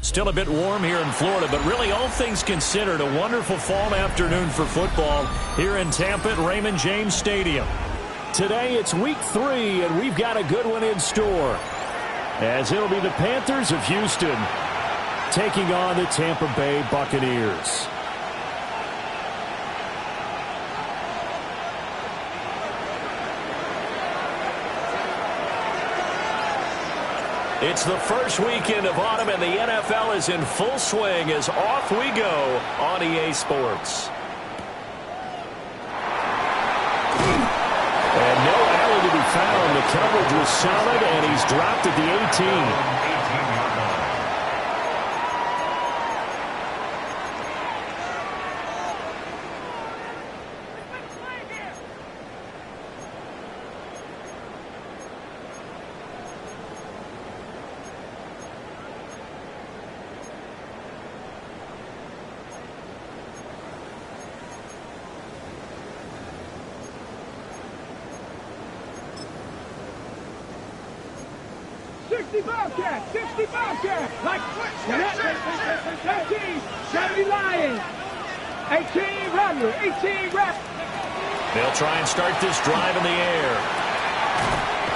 Still a bit warm here in Florida, but really all things considered, a wonderful fall afternoon for football here in Tampa at Raymond James Stadium. Today it's week 3, and we've got a good one in store, as it'll be the Panthers of Houston taking on the Tampa Bay Buccaneers. It's the first weekend of autumn, and the NFL is in full swing as off we go on EA Sports. And no alley to be found. The coverage was solid, and he's dropped at the 18. Like 13, 70 Lions, 18 Rebels, 18 Rebels. They'll try and start this drive in the air.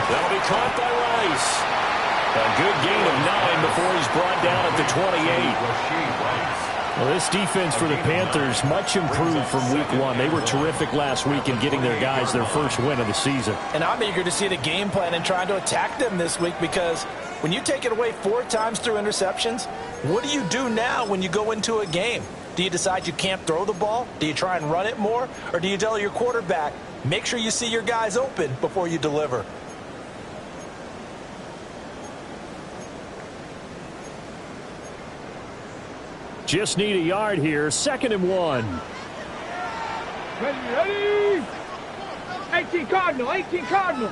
That'll be caught by Rice. A good gain of 9 before he's brought down at the 28. Well, this defense for the Panthers much improved from week 1. They were terrific last week in getting their guys their first win of the season. And I'm eager to see the game plan and trying to attack them this week, because when you take it away 4 times through interceptions, what do you do now when you go into a game? Do you decide you can't throw the ball? Do you try and run it more? Or do you tell your quarterback, make sure you see your guys open before you deliver? Just need a yard here. 2nd and 1. Ready. 18 Cardinal, 18 Cardinal.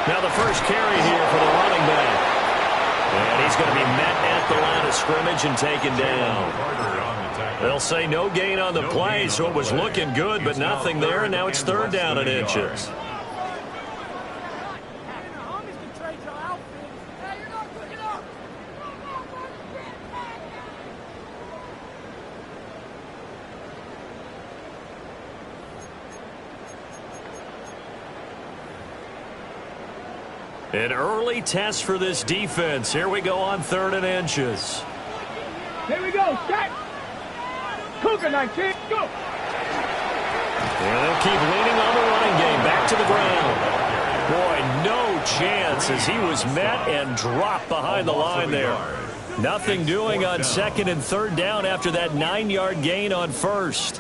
Now the first carry here for the running back. And he's going to be met at the line of scrimmage and taken down. They'll say no gain on the play, so it was looking good, but nothing there, and now it's 3rd down and inches. An early test for this defense. Here we go on 3rd and inches. Here we go. Set. Cougar 19. Go. Yeah, they'll keep leaning on the running game. Back to the ground. Boy, no chance as he was met and dropped behind the line there. Nothing doing on 2nd and 3rd down after that 9-yard gain on 1st.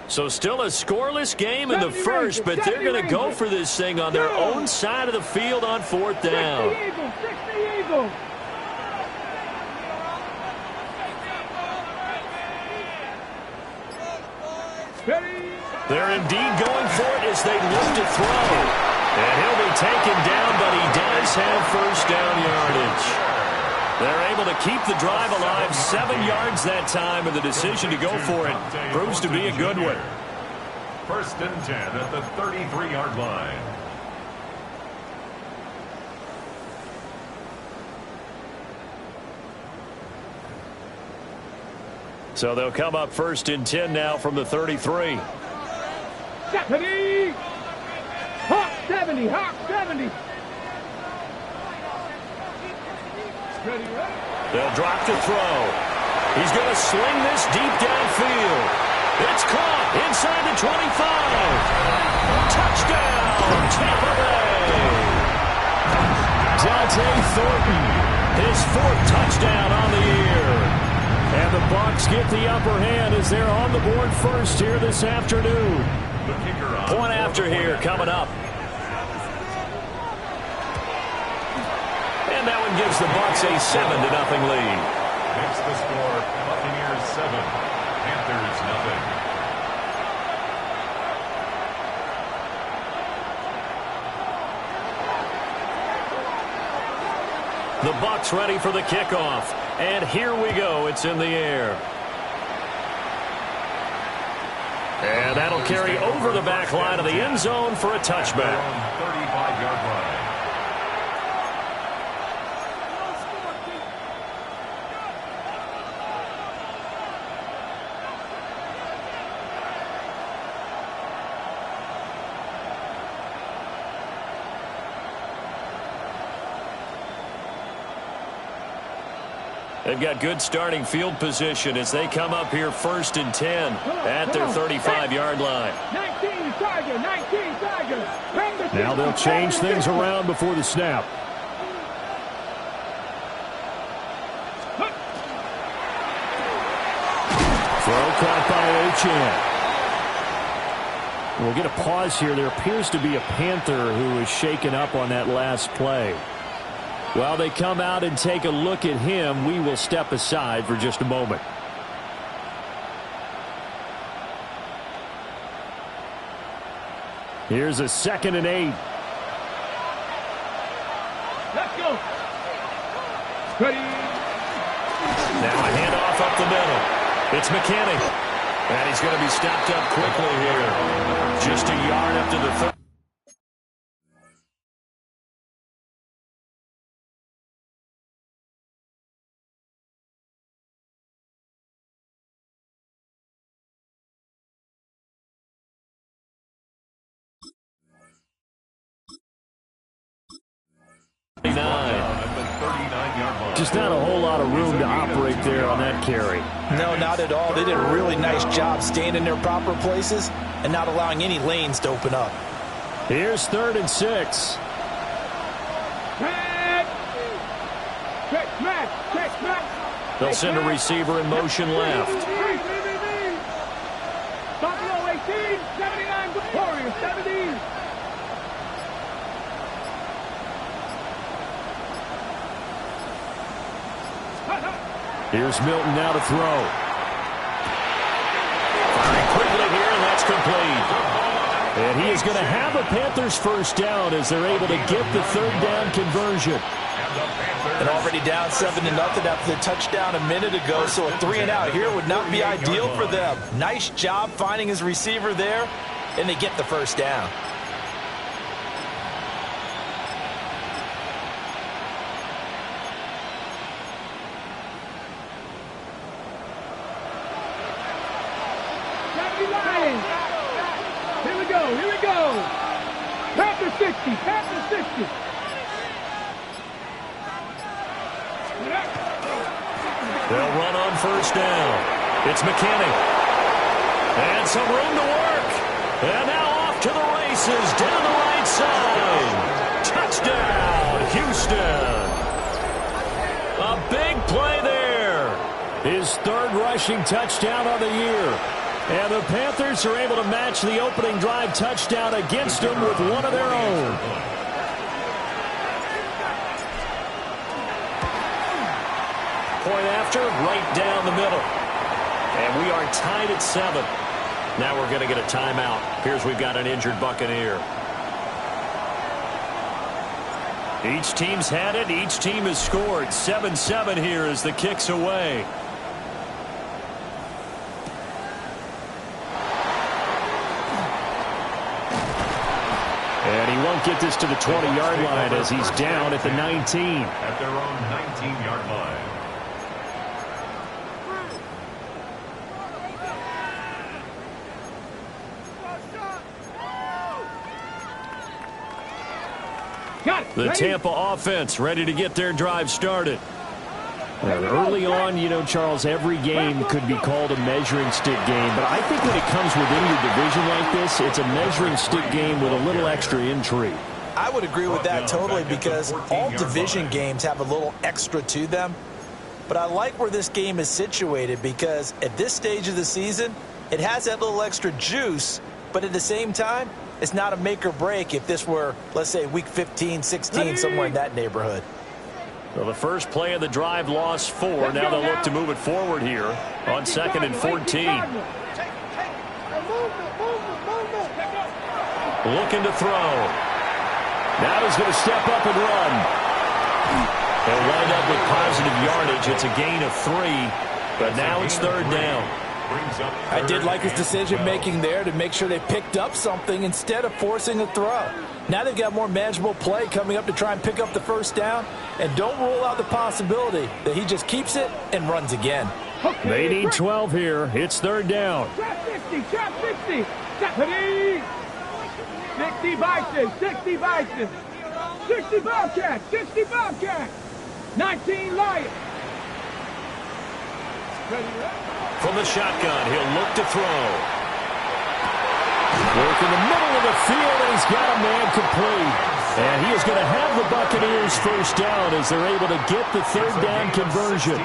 So still a scoreless game in the first, but they're going to go for this thing on their own side of the field on 4th down. They're indeed going for it as they look to throw. And he'll be taken down, but he does have 1st down yardage. They're able to keep the drive alive, 7 yards that time, and the decision to go for it proves to be a good one. 1st and 10 at the 33-yard line. So they'll come up 1st and 10 now from the 33. 70! Hawk 70! Hawk 70! They'll drop to throw. He's going to sling this deep downfield. It's caught inside the 25. Touchdown, Tampa Bay. Dante Thornton, his 4th touchdown on the year. And the Bucs get the upper hand as they're on the board first here this afternoon. Point after here coming up. And that one gives the Bucs a 7-0 lead. Makes the score Buccaneers 7, Panthers nothing. The Bucs ready for the kickoff. And here we go. It's in the air. That'll carry over the back line of the end zone for a touchback. 35-yard line. They've got good starting field position as they come up here 1st and 10 at their 35-yard line. 19 Tiger, 19 Tiger. Now they'll change things around before the snap. Throw caught by Ochan. We'll get a pause here. There appears to be a Panther who is shaken up on that last play. While they come out and take a look at him, we will step aside for just a moment. Here's a 2nd and 8. Let's go. Ready. Now a handoff up the middle. It's McKinney. And he's going to be stopped up quickly here. Just a yard up to the 30. Just not a whole lot of room to operate there on that carry. No, not at all. They did a really nice job staying in their proper places and not allowing any lanes to open up. Here's 3rd and 6. They'll send a receiver in motion left. Buffalo 18, 79, Warriors 17. Here's Milton now to throw. Firing quickly here, and that's complete. And he is going to have a Panthers 1st down as they're able to get the 3rd down conversion. And already down 7-0 after the touchdown a minute ago, so a 3-and-out here would not be ideal for them. Nice job finding his receiver there, and they get the 1st down. Here we go, here we go. Panther 60, Panther 60. They'll run on 1st down. It's McKinney. And some room to work. And now off to the races down the right side. Touchdown, Houston. A big play there. His 3rd rushing touchdown on the year. And the Panthers are able to match the opening drive touchdown against them with one of their own. Point after, right down the middle. And we are tied at 7. Now we're going to get a timeout. Here's we've got an injured Buccaneer. Each team's had it. Each team has scored. 7-7 here as the kick's away. And he won't get this to the 20-yard line as he's down at the 19. At their own 19-yard line. The Tampa offense ready to get their drive started. Early on, you know, Charles, every game could be called a measuring stick game. But I think when it comes within your division like this, it's a measuring stick game with a little extra intrigue. I would agree with that totally because all division games have a little extra to them. But I like where this game is situated because at this stage of the season, it has that little extra juice. But at the same time, it's not a make or break if this were, let's say, week 15, 16, somewhere in that neighborhood. Well, the first play of the drive lost 4. Now they'll look to move it forward here on 2nd and 14. Looking to throw. Now he's going to step up and run. They'll wind up with positive yardage. It's a gain of 3, but now it's 3rd down. brings up I did like his 3rd and decision-making there to make sure they picked up something instead of forcing a throw. Now they've got more manageable play coming up to try and pick up the first down. And don't rule out the possibility that he just keeps it and runs again. They need 12 here. It's 3rd down. Trap 60, trap 60. Deputy. 60 Bison, 60 Bison. 60 Bobcats, 60 Bobcats. 19 Lions. From the shotgun, he'll look to throw. Work in the middle of the field, and he's got a man complete. And he is going to have the Buccaneers first down as they're able to get the 3rd down conversion.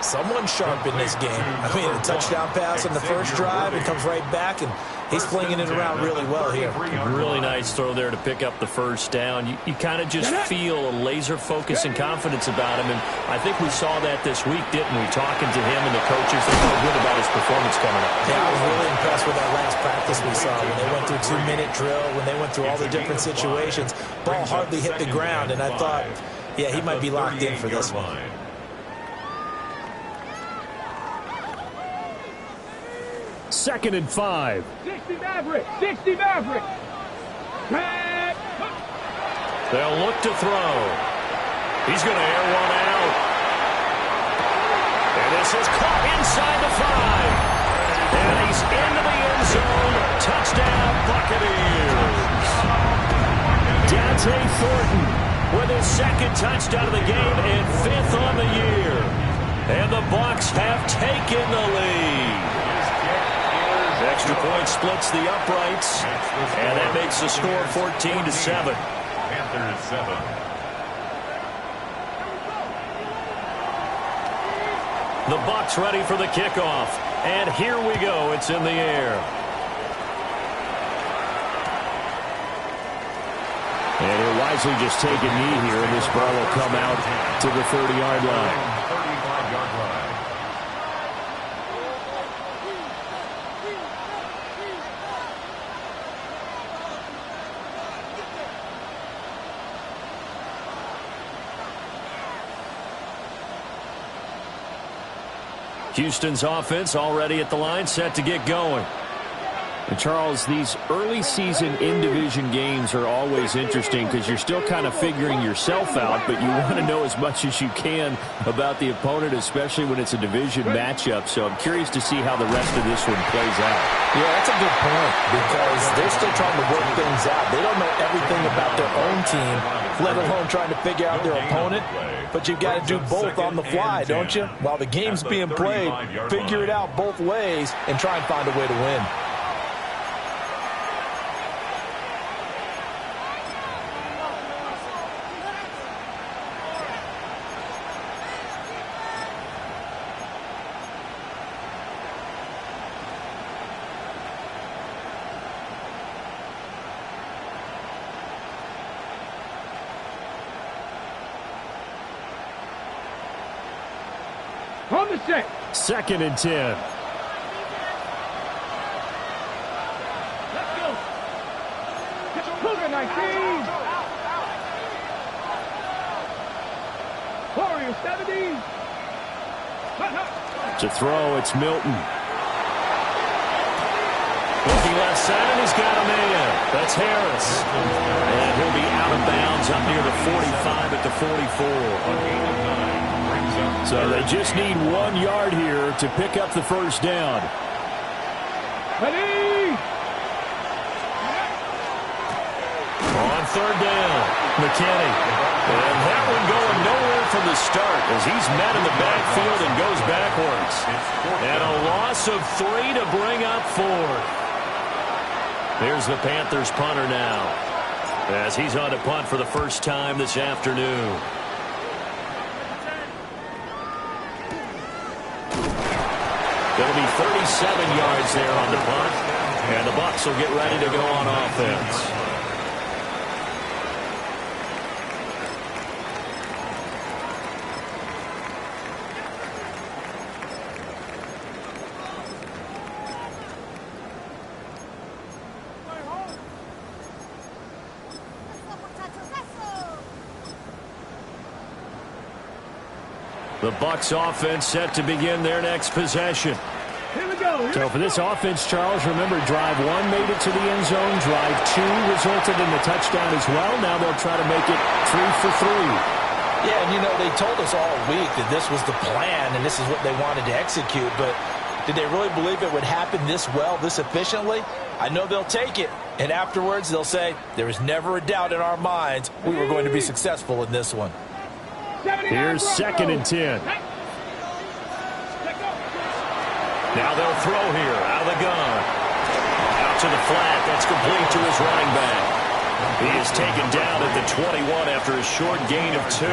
Someone sharp in this game. I mean, a touchdown pass on the first drive. It comes right back, and he's flinging it around really well here. Really nice throw there to pick up the first down. You kind of just feel a laser focus and confidence about him, and I think we saw that this week, didn't we? Talking to him and the coaches, they feel good about his performance coming up. Yeah, I was really impressed with that last practice we saw when they went through 2-minute drill, when they went through all the different situations. Ball hardly hit the ground, and I thought, yeah, he might be locked in for this one. 2nd and 5. 60 Maverick, 60 Maverick. They'll look to throw. He's going to air one out. And this is caught inside the 5. And he's into the end zone. Touchdown, Buccaneers. Dante Thornton with his 2nd touchdown of the game and 5th on the year. And the Bucs have taken the lead. Extra point splits the uprights, and that makes the score 14-7. Panthers 7. The Bucs ready for the kickoff, and here we go. It's in the air. And he'll wisely just take a knee here, and this ball will come out to the 30-yard line. 35-yard line. Houston's offense already at the line, set to get going. And Charles, these early season in-division games are always interesting because you're still kind of figuring yourself out, but you want to know as much as you can about the opponent, especially when it's a division matchup. So I'm curious to see how the rest of this one plays out. Yeah, that's a good point because they're still trying to work things out. They don't know everything about their own team, let alone trying to figure out their opponent. But you've got to do both on the fly, don't you? While the game's being played, figure it out both ways and try and find a way to win. On the set. 2nd and 10. Let's go. Cougar 19. Warrior 70. To throw, it's Milton. Looking left side, and he's got a man. That's Harris. And he'll be out of bounds up near the 45 at the 44. So they just need 1 yard here to pick up the first down. Ready. On 3rd down, McKinney. And that one going nowhere from the start as he's met in the backfield and goes backwards. And a loss of 3 to bring up 4th. Here's the Panthers punter now as he's on to punt for the first time this afternoon. It'll be 37 yards there on the punt, and the Bucs will get ready to go on offense. The Bucs offense set to begin their next possession. go. So for this offense, Charles, remember, drive 1 made it to the end zone. Drive 2 resulted in the touchdown as well. Now they'll try to make it 3 for 3. Yeah, and you know, they told us all week that this was the plan and this is what they wanted to execute, but did they really believe it would happen this well, this efficiently? I know they'll take it, and afterwards they'll say, there was never a doubt in our minds we were going to be successful in this one. Here's 2nd and 10. Now they'll throw here out of the gun. Out to the flat. That's complete to his running back. He is taken down at the 21 after a short gain of 2.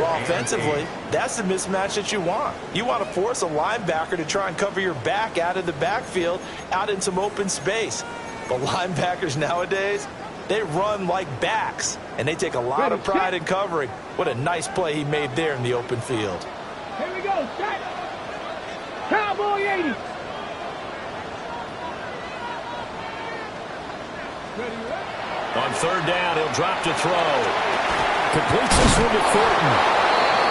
Well, offensively, that's the mismatch that you want. You want to force a linebacker to try and cover your back out of the backfield, out in some open space. But linebackers nowadays, they run like backs, and they take a lot of pride in covering. What a nice play he made there in the open field. Here we go, set. Cowboy 80. On 3rd down, he'll drop to throw. Completes this one to Thornton.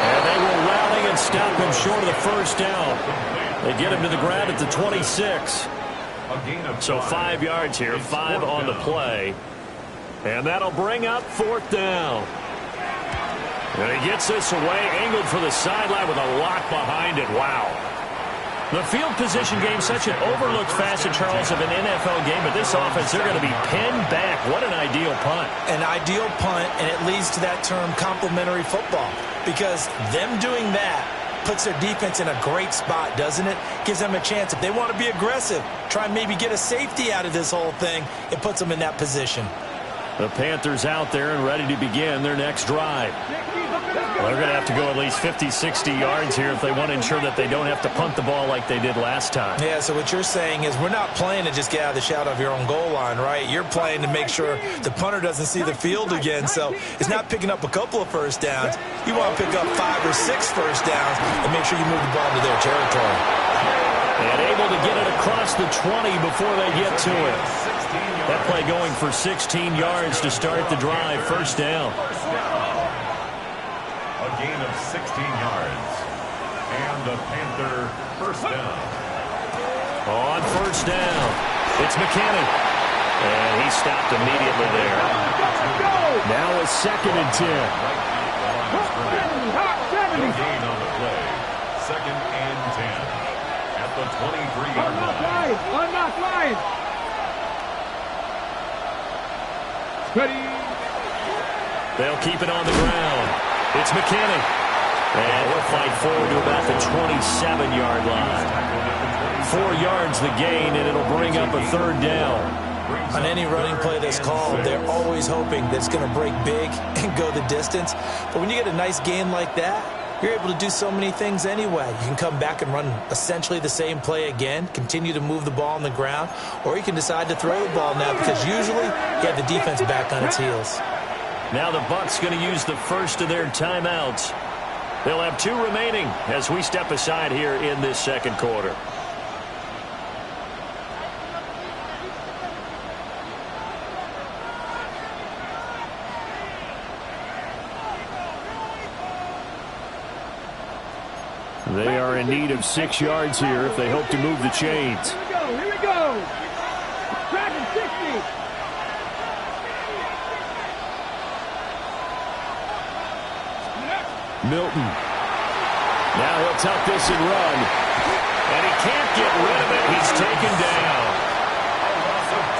And they will rally and stop him short of the 1st down. They get him to the ground at the 26. So 5 yards here, 5 on the play. And that'll bring up 4th down. And he gets this away, angled for the sideline with a lock behind it. Wow. The field position game, such an overlooked facet, Charles, of an NFL game. But this offense, they're going to be pinned back. What an ideal punt. An ideal punt, and it leads to that term complementary football. Because them doing that puts their defense in a great spot, doesn't it? Gives them a chance. If they want to be aggressive, try and maybe get a safety out of this whole thing, it puts them in that position. The Panthers out there and ready to begin their next drive. Well, they're going to have to go at least 50, 60 yards here if they want to ensure that they don't have to punt the ball like they did last time. Yeah, so what you're saying is we're not playing to just get out of the shadow of your own goal line, right? You're playing to make sure the punter doesn't see the field again. So it's not picking up a couple of first downs. You want to pick up 5 or 6 first downs and make sure you move the ball into their territory. And able to get it across the 20 before they get to it. That play going for 16 yards to start the drive. 1st down. A gain of 16 yards. And the Panther 1st down. On 1st down, it's McKinnon. And he stopped immediately there. Now a 2nd and 10. No gain on the play. 2nd and 10. At the 23-yard line. Unlock line. Ready. They'll keep it on the ground. It's McKinnon. And he'll fight forward to about the 27-yard line. 4 yards the gain, and it'll bring up a 3rd down. On any running play that's called, they're always hoping that it's going to break big and go the distance. But when you get a nice gain like that, you're able to do so many things anyway. You can come back and run essentially the same play again, continue to move the ball on the ground, or you can decide to throw the ball now because usually you have the defense back on its heels. Now the Bucs going to use the first of their timeouts. They'll have 2 remaining as we step aside here in this 2nd quarter. They are in need of 6 yards here if they hope to move the chains. Here we go. Driving 60. Milton. Now he'll tuck this and run. And he can't get rid of it. He's taken down.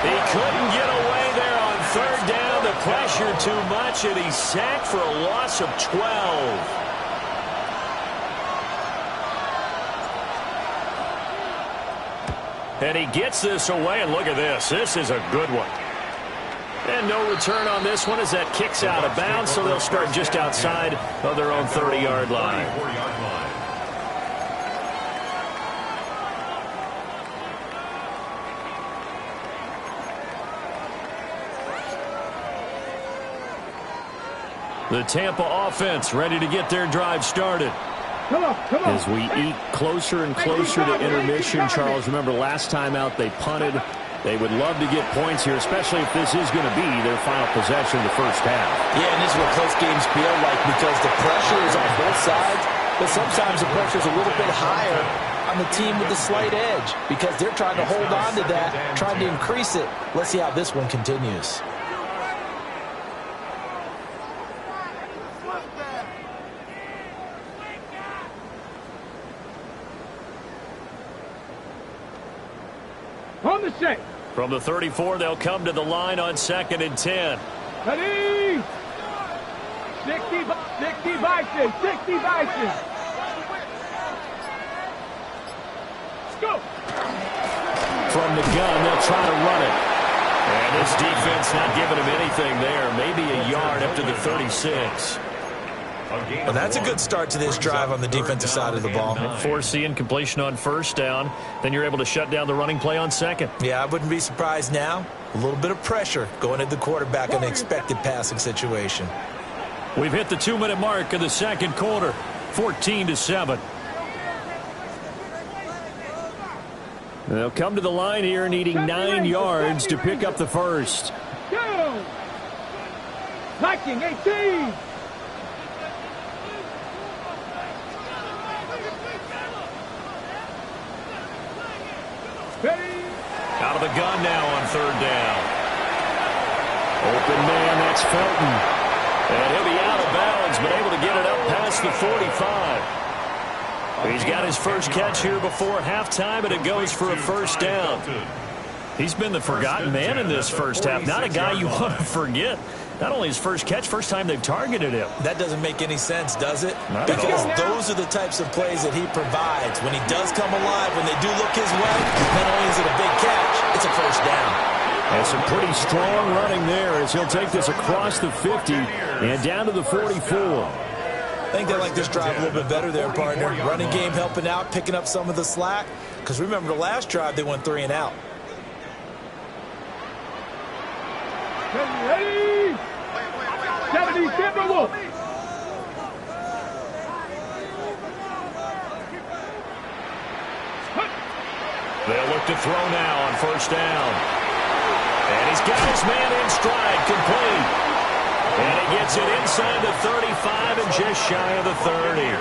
He couldn't get away there on 3rd down. The pressure too much, and he's sacked for a loss of 12. And he gets this away, and look at this. This is a good one. And no return on this one as that kicks out of bounds, so they'll start just outside of their own 30-yard line. The Tampa offense ready to get their drive started. Come on. As we eat closer and closer to intermission, Charles, remember last time out they punted. They would love to get points here, especially if this is going to be their final possession of the 1st half. Yeah, and this is what close games feel like because the pressure is on both sides, but sometimes the pressure is a little bit higher on the team with the slight edge because they're trying to hold on to that, trying to increase it. Let's see how this one continues. On the set. From the 34, they'll come to the line on 2nd and 10. Ready? 60 Bison. 60 Bison. Let's go. From the gun, they'll try to run it. And this defense not giving him anything there. Maybe a yard up to the 36. Well, that's a good start to this drive on the defensive side of the ball. Force the incompletion on 1st down. Then you're able to shut down the running play on 2nd. Yeah, I wouldn't be surprised now. A little bit of pressure going at the quarterback in an expected passing situation. We've hit the 2-minute mark of the 2nd quarter. 14-7. They'll come to the line here needing 9 yards to pick up the first. Go. Viking 18. Out of the gun now on 3rd down. Open man, that's Felton. And he'll be out of bounds, but able to get it up past the 45. He's got his first catch here before halftime, and it goes for a 1st down. He's been the forgotten man in this first half. Not a guy you want to forget. Not only his first catch, first time they've targeted him. That doesn't make any sense, does it? Not at Because all. those are the types of plays that he provides. When he does come alive, when they do look his way, not only is it a big catch, it's a 1st down. And some pretty strong running there as he'll take this across the 50 and down to the 44. I think they like this drive a little bit better there, partner. Running game helping out, picking up some of the slack. Because remember, the last drive, they went 3 and out. Ready? 70 Timberwolves. They'll look to throw now on 1st down. And he's got his man in stride, complete. And he gets it inside the 35 and just shy of the 30.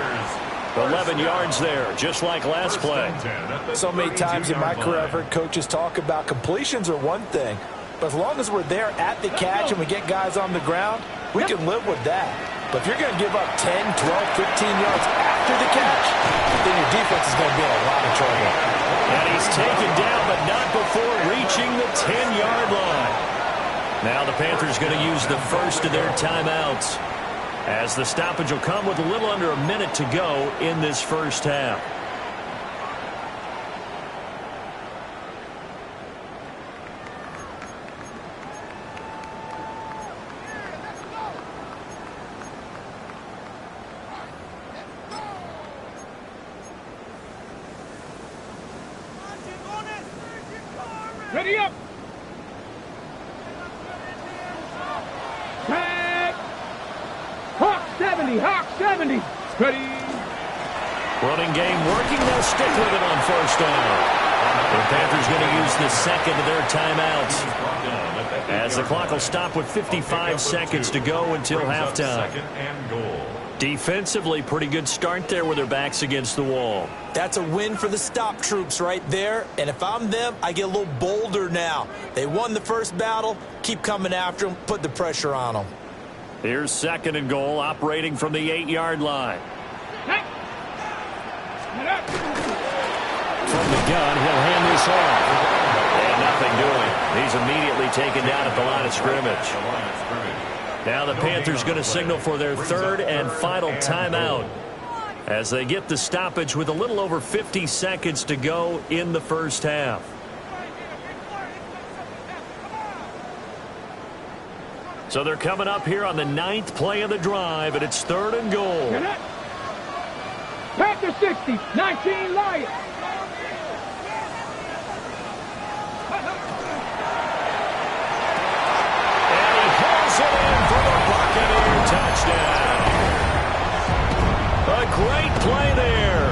11 yards there, just like last play. So many times in my career, I've heard coaches talk about completions are one thing. But as long as we're there at the catch and we get guys on the ground, we can live with that. But if you're going to give up 10, 12, 15 yards after the catch, then your defense is going to be in a lot of trouble. And he's taken down, but not before reaching the 10-yard line. Now the Panthers going to use the first of their timeouts, as the stoppage will come with a little under a minute to go in this first half. Ready up. Tag. Hawk 70. Hawk 70. Ready. Running game working. They'll stick with it on 1st down. The Panthers going to use the second of their timeouts, as the clock will stop with 55 seconds to go until halftime. 2nd and goal. Defensively, pretty good start there with their backs against the wall. That's a win for the stop troops right there. And if I'm them, I get a little bolder now. They won the first battle. Keep coming after them. Put the pressure on them. Here's 2nd and goal, operating from the 8-yard line. From the gun, he'll hand this off. And nothing doing. He's immediately taken down at the line of scrimmage. Now the Panthers going to signal for their 3rd and final timeout, as they get the stoppage with a little over 50 seconds to go in the first half. So they're coming up here on the 9th play of the drive, and it's 3rd and goal. Panther 60. 19 Lions. Touchdown. A great play there.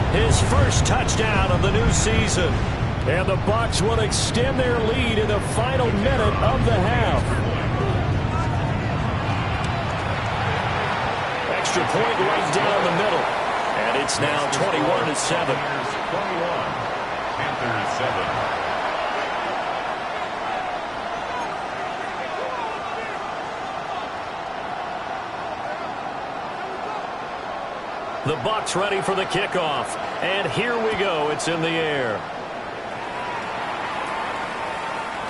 His first touchdown of the new season. And the Bucs will extend their lead in the final minute of the half. Extra point right down the middle. And it's now 21-7. 21, Panthers 7. The Bucs ready for the kickoff. And here we go. It's in the air.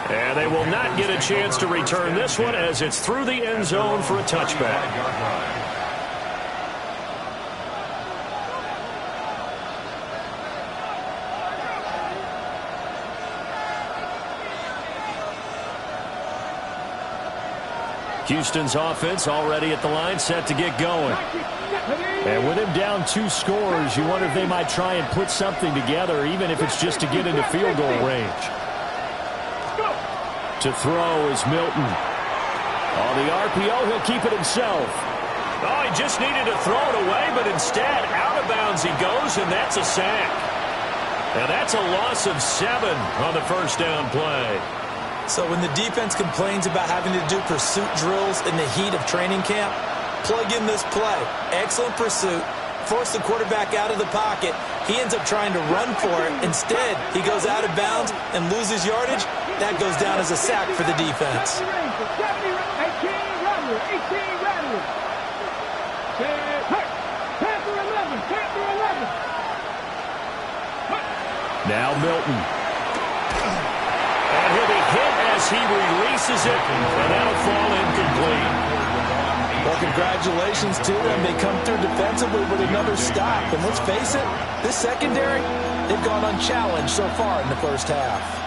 And they will not get a chance to return this one as it's through the end zone for a touchback. Houston's offense already at the line, set to get going. And with him down 2 scores, you wonder if they might try and put something together, even if it's just to get into field goal range. To throw is Milton. On the RPO, he'll keep it himself. Oh, he just needed to throw it away, but instead, out of bounds he goes, and that's a sack. And that's a loss of 7 on the first down play. So when the defense complains about having to do pursuit drills in the heat of training camp, plug in this play. Excellent pursuit. Force the quarterback out of the pocket. He ends up trying to run for it. Instead, he goes out of bounds and loses yardage. That goes down as a sack for the defense. Now Milton. And he'll be hit as he releases it, and that'll fall incomplete. Well, congratulations to them. They come through defensively with another stop. And let's face it, this secondary, they've gone unchallenged so far in the first half.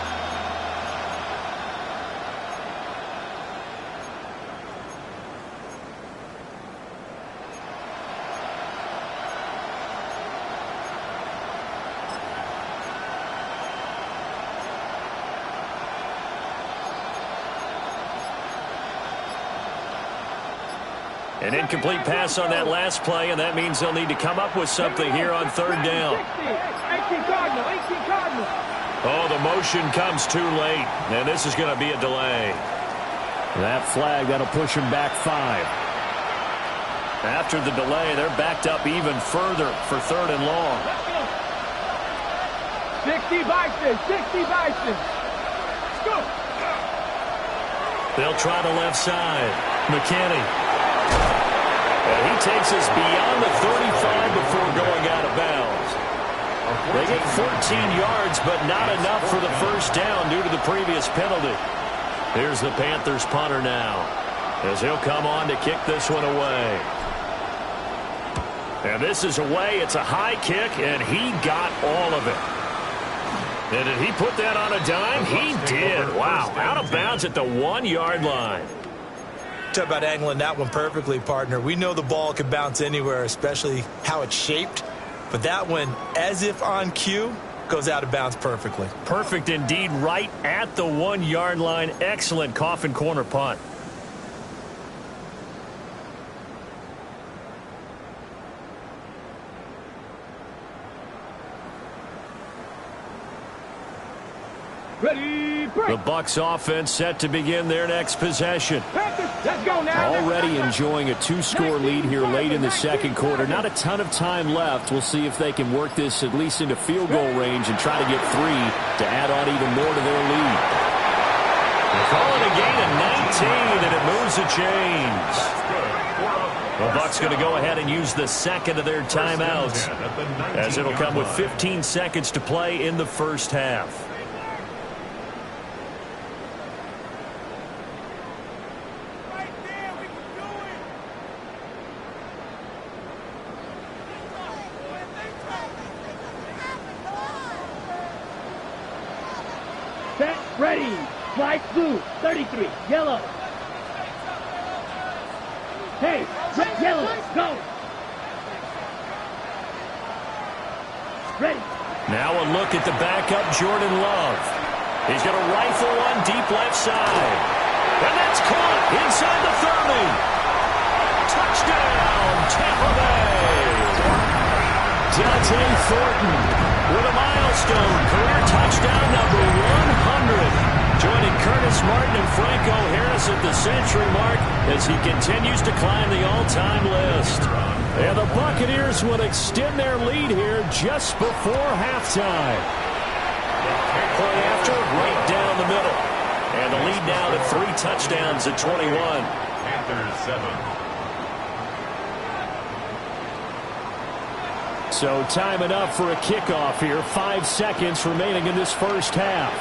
An incomplete pass on that last play, and that means they'll need to come up with something here on third down. Oh, the motion comes too late, and this is going to be a delay. That flag, that'll push him back 5. After the delay, they're backed up even further for third and long. 60 Bison, 60 Bison. Let's go. They'll try the left side. McKinney. And he takes us beyond the 35 before going out of bounds. They get 14 yards, but not enough for the first down due to the previous penalty. Here's the Panthers punter now, as he'll come on to kick this one away. And this is away. It's a high kick, and he got all of it. And did he put that on a dime? He did. Wow, out of bounds at the 1-yard line. Talk about angling that one perfectly, partner. We know the ball can bounce anywhere, especially how it's shaped. But that one, as if on cue, goes out of bounds perfectly. Perfect indeed, right at the 1-yard line. Excellent coffin corner punt. Ready, break. The Bucs offense set to begin their next possession. Let's go now. Already enjoying a 2-score lead here late in the second quarter. Not a ton of time left. We'll see if they can work this at least into field goal range and try to get 3 to add on even more to their lead. They're calling a gain of 19, and it moves the chains. The Bucs going to go ahead and use the second of their timeouts, as it'll come with 15 seconds to play in the first half. Set, ready. Flight blue, 33, yellow. Hey, red, yellow, go. Ready. Now a look at the backup, Jordan Love. He's going to rifle one deep left side. And that's caught inside the 30. Touchdown, Tampa Bay. Dante Thornton with a milestone career touchdown number 100. Joining Curtis Martin and Franco Harris at the century mark as he continues to climb the all-time list. And the Buccaneers will extend their lead here just before halftime. Play after, right down the middle. And the lead now to 3 touchdowns at 21. Panthers 7. So time enough for a kickoff here. 5 seconds remaining in this first half.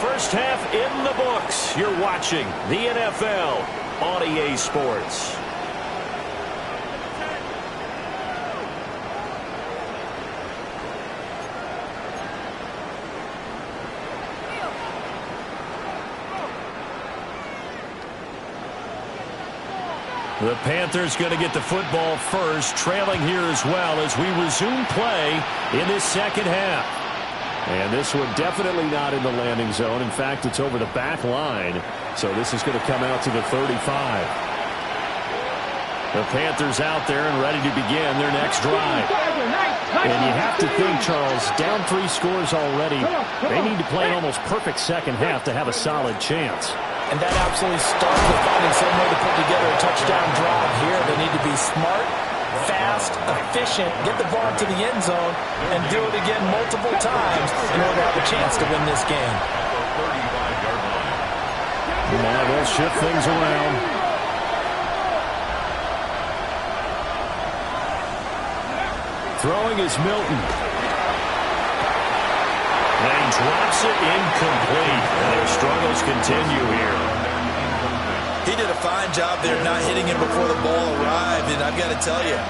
First half in the books. You're watching the NFL on EA Sports. The Panthers going to get the football first, trailing here as well as we resume play in this second half. And this one definitely not in the landing zone. In fact, it's over the back line. So this is going to come out to the 35. The Panthers out there and ready to begin their next drive. And you have to think, Charles, down 3 scores already. They need to play an almost perfect second half to have a solid chance. And that absolutely starts with finding some way to put together a touchdown drive here. They need to be smart, fast, efficient, get the ball to the end zone, and do it again multiple times in order to have a chance to win this game. Now they'll shift things around. Throwing is Milton. And he drops it incomplete. And their struggles continue here. He did a fine job there not hitting him before the ball arrived. And I've got to tell you,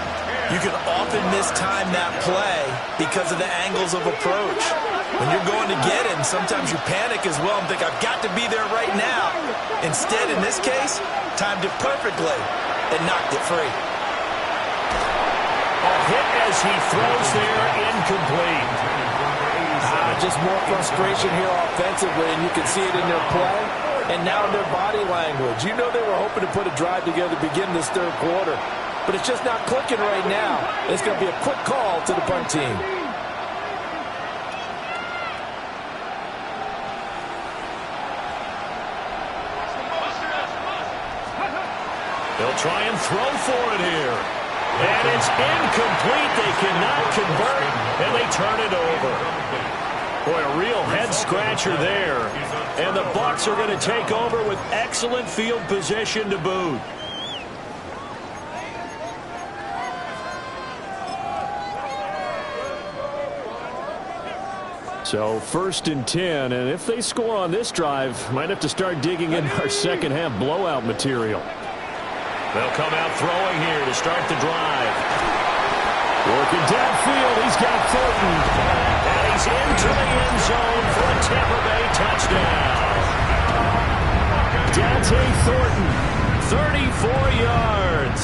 you can often mistime that play because of the angles of approach. When you're going to get him, sometimes you panic as well and think, I've got to be there right now. Instead, in this case, timed it perfectly and knocked it free. A hit as he throws there, incomplete. Just more frustration here offensively, and you can see it in their play and now in their body language. You know they were hoping to put a drive together to begin this third quarter, but it's just not clicking right now. It's going to be a quick call to the punt team. They'll try and throw for it here. And it's incomplete. They cannot convert, and they turn it over. Boy, a real head-scratcher there. And the Bucs are going to take over with excellent field position to boot. So 1st and 10, and if they score on this drive, might have to start digging in our second half blowout material. They'll come out throwing here to start the drive. Working downfield, he's got Thornton. And he's into the end zone for a Tampa Bay touchdown. Dante Thornton, 34 yards.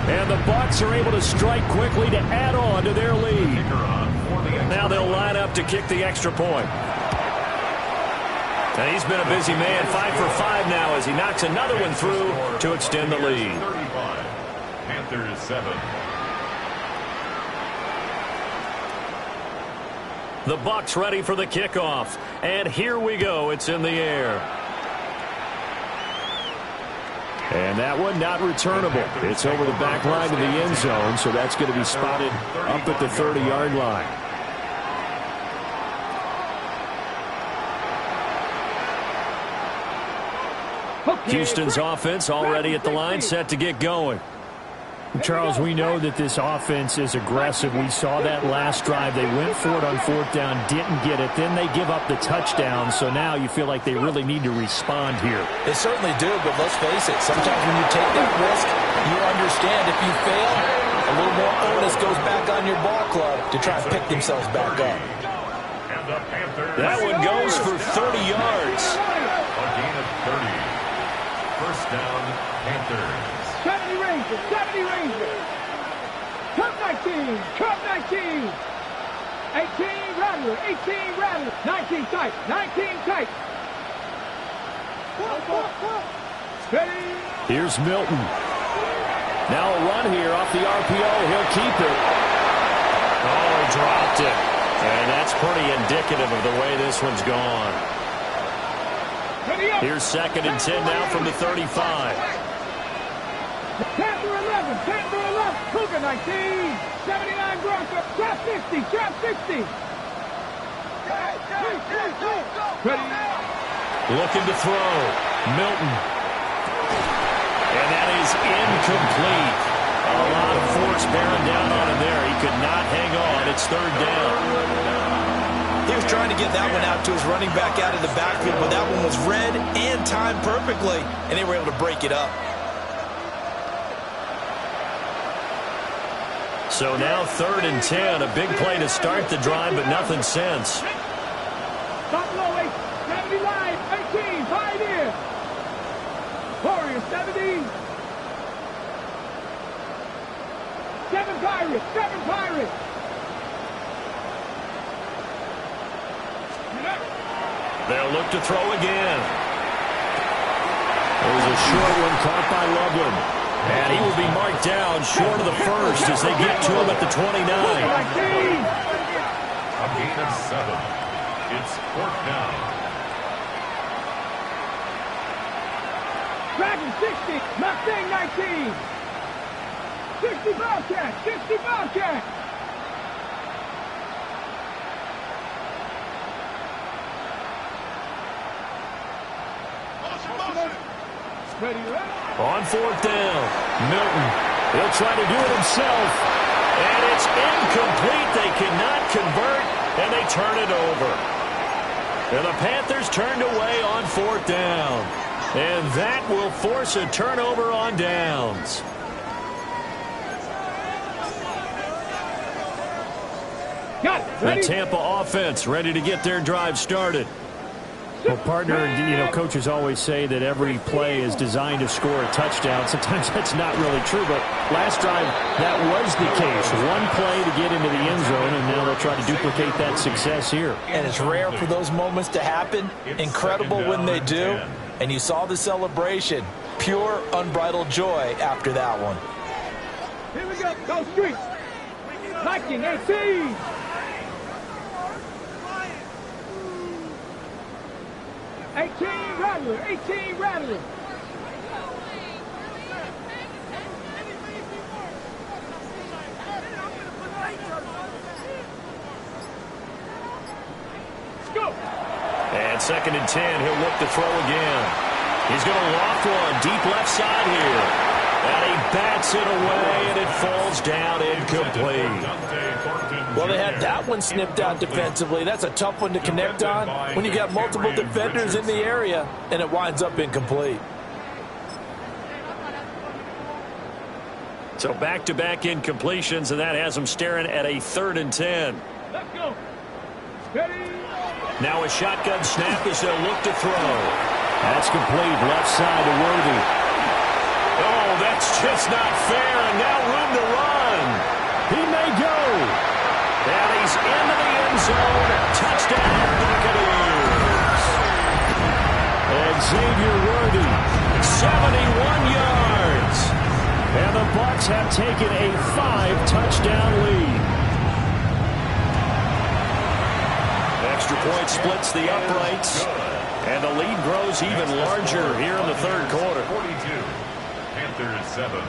And the Bucs are able to strike quickly to add on to their lead. Now they'll line up to kick the extra point. And he's been a busy man, 5 for 5 now as he knocks another one through to extend the lead. 35. Panthers 7. The Bucs ready for the kickoff. And here we go. It's in the air. And that one not returnable. It's over the back line of the end zone, so that's going to be spotted up at the 30-yard line. Houston's offense already at the line, set to get going. Charles, we know that this offense is aggressive. We saw that last drive. They went for it on 4th down, didn't get it. Then they give up the touchdown, so now you feel like they really need to respond here. They certainly do, but let's face it. Sometimes when you take that risk, you understand if you fail, a little more onus goes back on your ball club to try and pick themselves back up. That one goes for 30 yards. A gain of 30. First down, Panthers. 70 Rangers, 70 Rangers. Cup 19, Cup 19. 18 Rattler, 18 Rattler. 19 tight, 19 tight. Ready. Here's Milton. Now a run here off the RPO. He'll keep it. Oh, he dropped it. And that's pretty indicative of the way this one's gone. Here's 2nd and 10 now from the 35. 10 for 11, 10 for 11. Cougar 19, 79 Broncos. Trap 60, trap 60. Ready. Looking to throw. Milton. And that is incomplete. A lot of force bearing down on him there. He could not hang on. It's 3rd down. He was trying to get that one out to his running back out of the backfield, but that one was read and timed perfectly, and they were able to break it up. So now 3rd and 10. A big play to start the drive, but nothing since. Buffalo 79, 18, Pioneer. Warriors 70. 7 Pirates, 7 Pirates. They'll look to throw again. It was a short one caught by Loveland. And he will be marked down short of the first as they get to him at the 29. A gain of 7. It's 4th down. Dragon 60, Mustang 19. 60 Bobcats, 60 Bobcats. Ready, ready. On 4th down, Milton. He'll try to do it himself. And it's incomplete. They cannot convert, and they turn it over. And the Panthers turned away on 4th down. And that will force a turnover on downs. Got it. The Ready. Tampa offense ready to get their drive started. Well, partner, you know, coaches always say that every play is designed to score a touchdown. Sometimes that's not really true, but last drive, that was the case. One play to get into the end zone, and now they'll try to duplicate that success here. And it's rare for those moments to happen. Incredible when they do. And you saw the celebration. Pure, unbridled joy after that one. Here we go. Go Street. Viking 18. 18 Rattler, 18 Rattler. Go. And 2nd and 10, he'll look to throw again. He's going to loft one deep left side here. And he bats it away, and it falls down incomplete. Well, they had that one snipped out defensively. That's a tough one to connect on when you got multiple defenders in the area, and it winds up incomplete. So back-to-back incompletions, and that has them staring at a 3rd and 10. Let's go. Ready. Now a shotgun snap as they'll look to throw. That's complete. Left side to Worthy. Oh, that's just not fair, and now room to run. He may go. And he's into the end zone. Touchdown, Buccaneers. And Xavier Worthy, 71 yards. and the Bucs have taken a 5-touchdown lead. Extra point splits the uprights, and the lead grows even larger here in the 3rd quarter. 42, Panthers 7.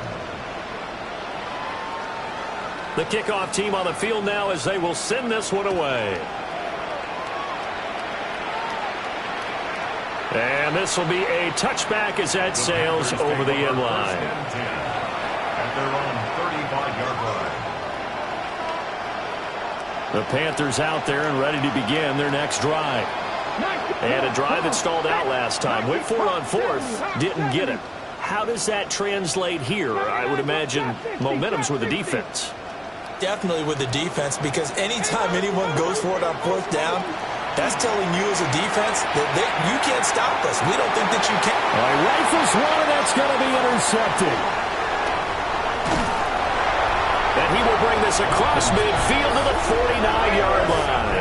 The kickoff team on the field now as they will send this one away. And this will be a touchback as that sails over the end line. At their own 35-yard line. The Panthers out there and ready to begin their next drive. And a drive that stalled out last time. Went for it on 4th, didn't get it. How does that translate here? I would imagine momentum's with the defense. Definitely with the defense, because anytime anyone goes for it on 4th down, that's telling you as a defense that you can't stop us. We don't think that you can. Rifles one, and that's going to be intercepted. And he will bring this across midfield to the 49-yard line.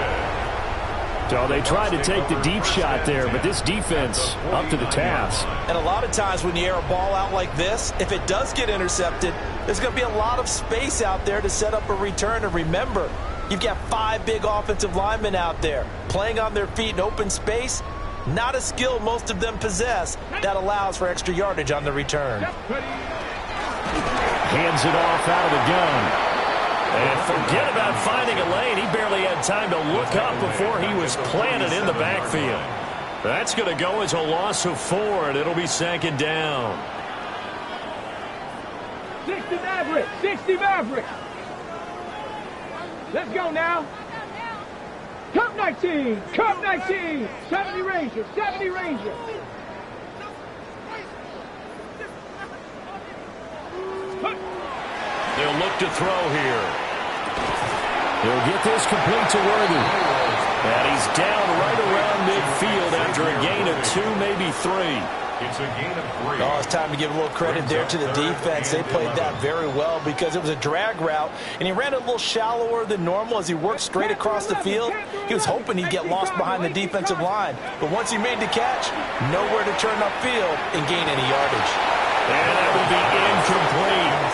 So they tried to take the deep shot there, but this defense up to the task. And a lot of times when you air a ball out like this, if it does get intercepted, there's going to be a lot of space out there to set up a return. And remember, You've got 5 big offensive linemen out there playing on their feet in open space. Not a skill most of them possess that allows for extra yardage on the return. Hands it off out of the gun. And forget about finding a lane. He barely had time to look up before he was planted in the backfield. That's going to go as a loss of 4, and it'll be 2nd down. 60 Mavericks, 60 Mavericks. Let's go now. Cup 19, Cup 19, 70 Rangers, 70 Rangers. They'll look to throw here. He'll get this complete to Worthy. And he's down right around midfield after a gain of 2, maybe 3. It's a gain of 3. Oh, it's time to give a little credit there to the defense. They played that very well because it was a drag route, and he ran a little shallower than normal as he worked straight across the field. He was hoping he'd get lost behind the defensive line, but once he made the catch, nowhere to turn upfield and gain any yardage. And that will be incomplete.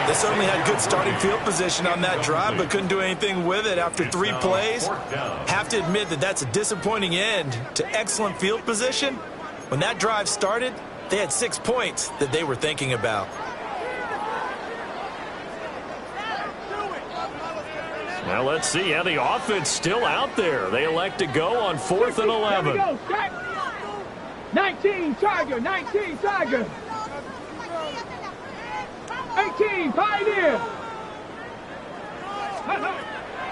They certainly had good starting field position on that drive, but couldn't do anything with it after 3 plays. Have to admit that that's a disappointing end to excellent field position. When that drive started, they had 6 points that they were thinking about. Now let's see how the offense still out there. They elect to go on 4th and 11. 19 Tiger, 19 Tiger. 18 Pioneer.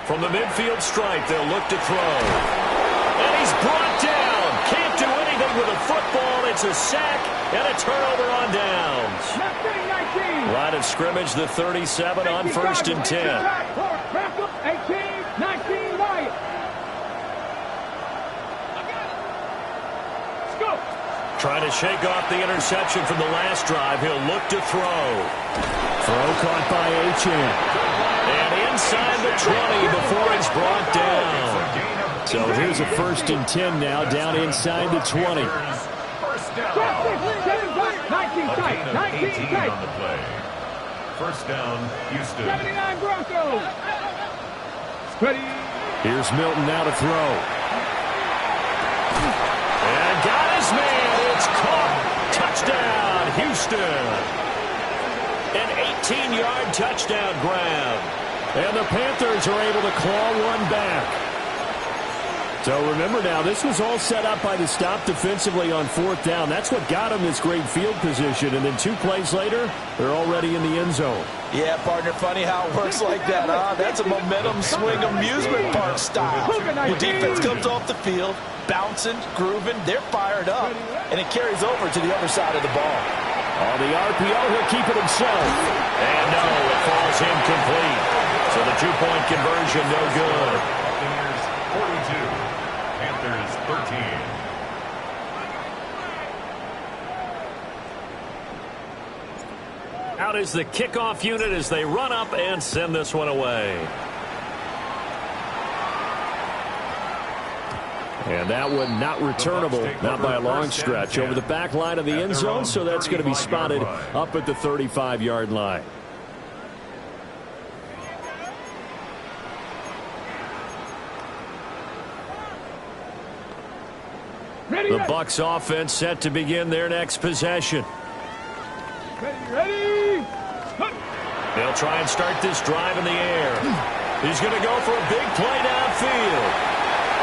From the midfield stripe, they'll look to throw. And he's brought down. Can't do anything with a football. It's a sack and a turnover on downs. 19. Line of scrimmage, the 37 on 1st and 10. 18, 19 Wyatt. Let's go. Trying to shake off the interception from the last drive. He'll look to throw. Throw caught by Achane. And inside the 20 before he's brought down. So here's a 1st and 10 now, down inside the 20. 19 tight, 19 tight. On the play. 1st down, Houston. 79 Broncos. Ready. Here's Milton now to throw. And got his man. It's caught. Touchdown, Houston. An 18-yard touchdown grab. And the Panthers are able to claw one back. So remember now, this was all set up by the stop defensively on 4th down. That's what got him this great field position. And then 2 plays later, they're already in the end zone. Yeah, partner, funny how it works like that, huh? That's a momentum swing amusement park style. Your defense comes off the field, bouncing, grooving, they're fired up, and it carries over to the other side of the ball. On the RPO, he'll keep it himself. And no, it falls incomplete. So the 2-point conversion, no good. Buccaneers 42, Panthers 13. Out is the kickoff unit as they run up and send this one away. And that one not returnable, not by a long stretch, over the back line of the end zone, so that's going to be spotted up at the 35-yard line. The Bucs offense set to begin their next possession. Ready. They'll try and start this drive in the air. He's going to go for a big play downfield.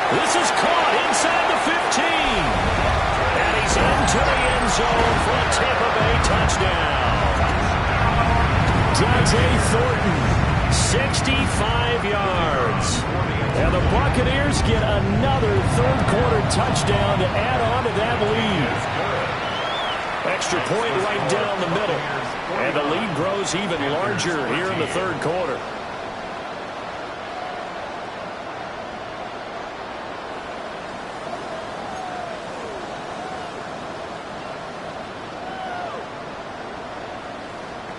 This is caught inside the 15. And he's into the end zone for a Tampa Bay touchdown. Dante Thornton, 65 yards. And the Buccaneers get another third-quarter touchdown to add on to that lead. Extra point right down the middle. And the lead grows even larger here in the third quarter.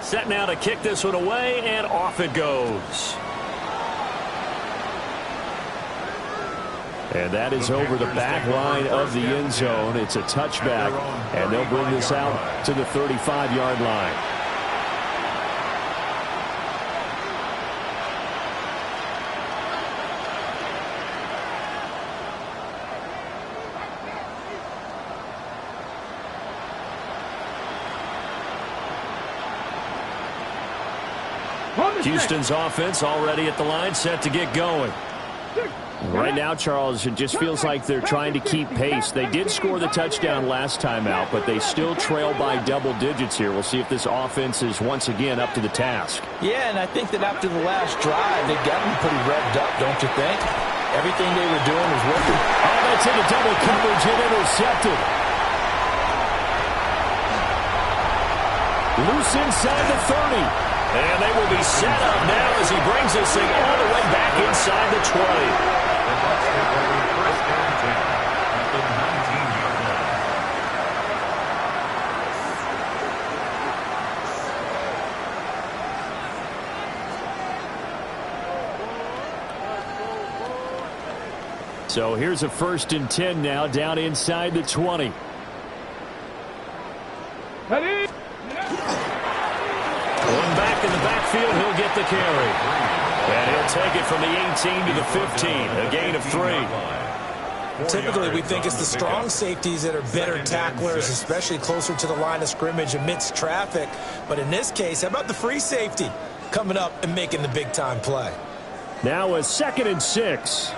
Set now to kick this one away, and off it goes. And that is over the back line of the end zone. It's a touchback, and they'll bring this out to the 35-yard line. Houston's offense already at the line, set to get going. Right now, Charles, it just feels like they're trying to keep pace. They did score the touchdown last time out, but they still trail by double digits here. We'll see if this offense is once again up to the task. Yeah, and I think that after the last drive, they got them pretty revved up, don't you think? Everything they were doing was working. Oh, that's into double coverage and intercepted. Loose inside the 30. And they will be set up now as he brings this thing all the way back inside the 20. So here's a 1st and 10 now, down inside the 20. Ready? One back in the backfield, he'll get the carry. And he'll take it from the 18 to the 15, a gain of 3. Typically, we think it's the strong safeties that are better tacklers, especially closer to the line of scrimmage amidst traffic. But in this case, how about the free safety coming up and making the big-time play? Now a 2nd and 6.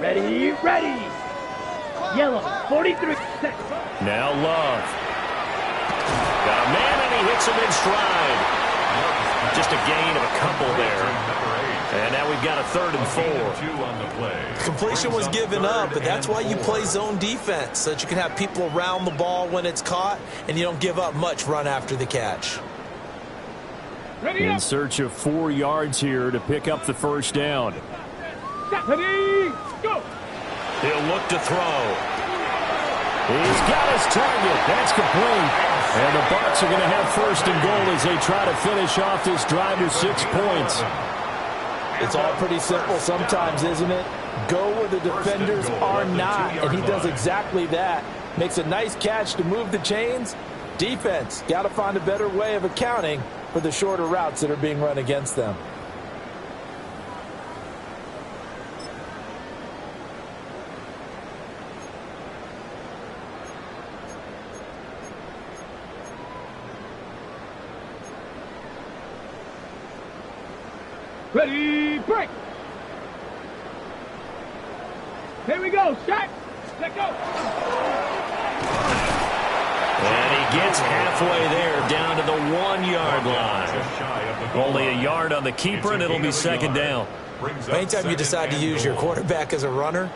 Ready, ready. Yellow, 43. Now Love. Got a man, and he hits him in stride. Just a gain of a couple there. And now we've got a 3rd and 4. Completion was given up, but that's why you play zone defense, so that you can have people around the ball when it's caught, and you don't give up much run after the catch. In search of 4 yards here to pick up the 1st down. Ready, go. He'll look to throw. He's got his target. That's complete. And the Bucs are going to have 1st and goal as they try to finish off this drive with 6 points. It's all pretty simple sometimes, isn't it? Go where the defenders are not, and he does exactly that. Makes a nice catch to move the chains. Defense, got to find a better way of accounting for the shorter routes that are being run against them. Ready, break. Here we go, shot. Let go. And he gets halfway there, down to the 1-yard line. Only a yard on the keeper, and it'll be 2nd down. Anytime you decide to use your quarterback as a runner,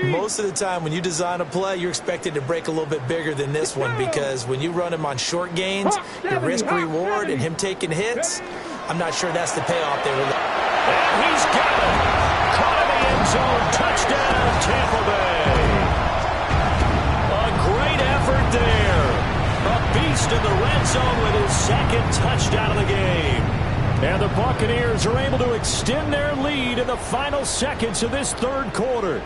most of the time when you design a play, you're expected to break a little bit bigger than this one, because when you run him on short gains, your risk-reward and him taking hits, I'm not sure that's the payoff they were looking. And he's got it. Caught in the end zone. Touchdown, Tampa Bay. A great effort there. A beast in the red zone with his 2nd touchdown of the game. And the Buccaneers are able to extend their lead in the final seconds of this 3rd quarter.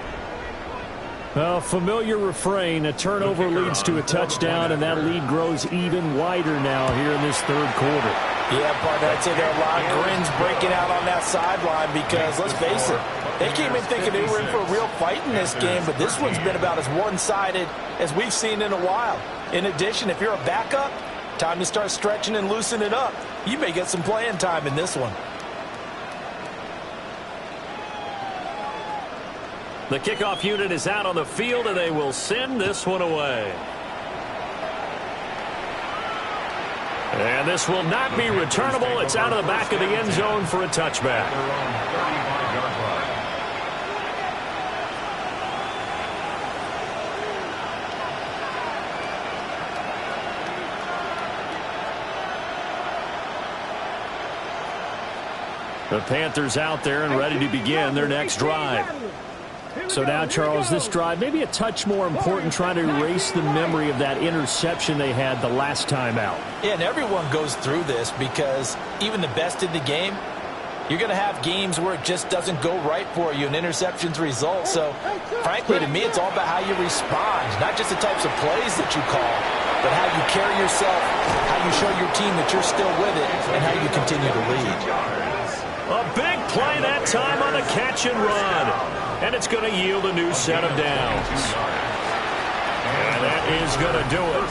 A familiar refrain, a turnover leads to a touchdown, and that lead grows even wider now here in this 3rd quarter. Yeah, partner, I'd say there are a lot of grins breaking out on that sideline because, let's face it, they came in thinking they were in for a real fight in this game, but this one's been about as one-sided as we've seen in a while. In addition, if you're a backup, time to start stretching and loosening up. You may get some playing time in this one. The kickoff unit is out on the field, and they will send this one away. And this will not be returnable. It's out of the back of the end zone for a touchback. The Panthers out there and ready to begin their next drive. So now, Charles, this drive maybe a touch more important, trying to erase the memory of that interception they had the last time out. Yeah, and everyone goes through this because even the best in the game, you're going to have games where it just doesn't go right for you and interceptions result. So, frankly, to me, it's all about how you respond, not just the types of plays that you call, but how you carry yourself, how you show your team that you're still with it, and how you continue to lead. A big play that time on the catch and run. And it's going to yield a new set of downs. And that is going to do it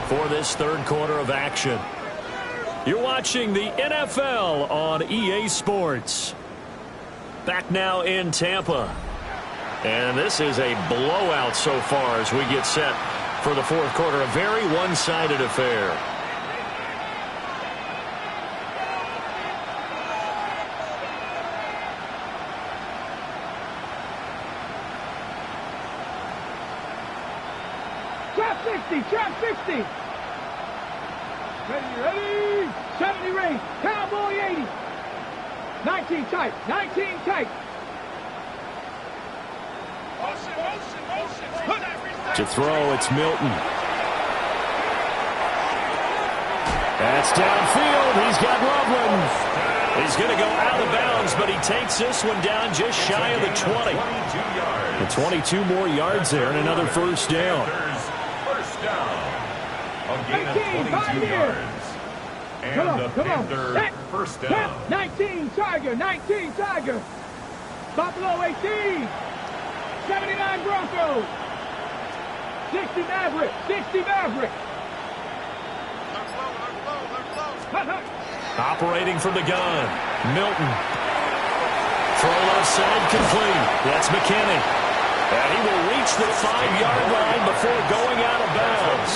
for this 3rd quarter of action. You're watching the NFL on EA Sports. Back now in Tampa. And this is a blowout so far as we get set for the fourth quarter. A very one-sided affair. Trap 60. Ready. 70 range. Cowboy 80. 19 tight. 19 tight. To throw, it's Milton. That's downfield. He's got Loveland. He's going to go out of bounds, but he takes this one down just shy of the 20. The 22 more yards there and another first down. A gain of 22 yards. And the Panther first down. 19 Tiger. Buffalo 18. 79 Broncos. 60 Maverick. Operating from the gun. Milton. Throw left side complete. That's McKinney. And he will reach the 5-yard line before going out of bounds.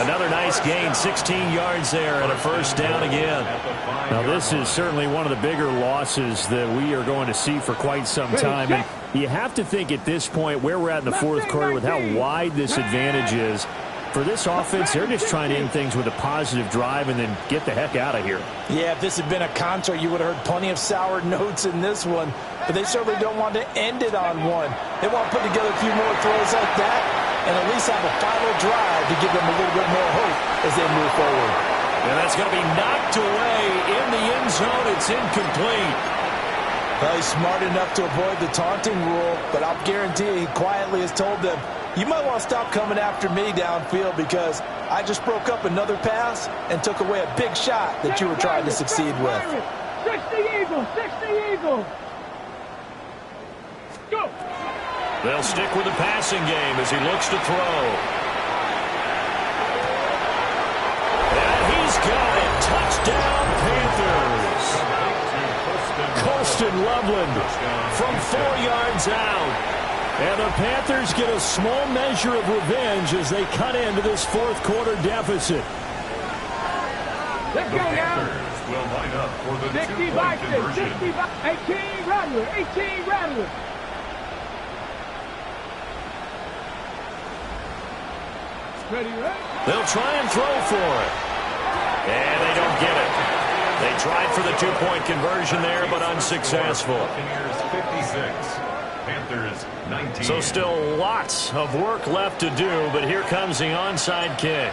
Another nice gain, 16 yards there and a first down again. Now this is certainly one of the bigger losses that we are going to see for quite some time. And you have to think at this point where we're at in the fourth quarter with how wide this advantage is. For this offense, they're just trying to end things with a positive drive and then get the heck out of here. Yeah, if this had been a concert, you would have heard plenty of sour notes in this one. But they certainly don't want to end it on one. They want to put together a few more throws like that and at least have a final drive to give them a little bit more hope as they move forward. And that's going to be knocked away in the end zone. It's incomplete. Well, he's smart enough to avoid the taunting rule, but I'll guarantee you he quietly has told them, you might want to stop coming after me downfield because I just broke up another pass and took away a big shot that you were trying to succeed with. 60 Eagles. Go. They'll stick with the passing game as he looks to throw. And he's got it. Touchdown, Panthers. Colston Loveland from 4 yards out. And the Panthers get a small measure of revenge as they cut into this fourth quarter deficit. Let's go now. Panthers will line up for the 60 two-point conversion. 18 Rattler. Ready? They'll try and throw for it. And they don't get it. They tried for the two-point conversion there, but unsuccessful. Buccaneers 56. Panthers 19. So still lots of work left to do, but here comes the onside kick.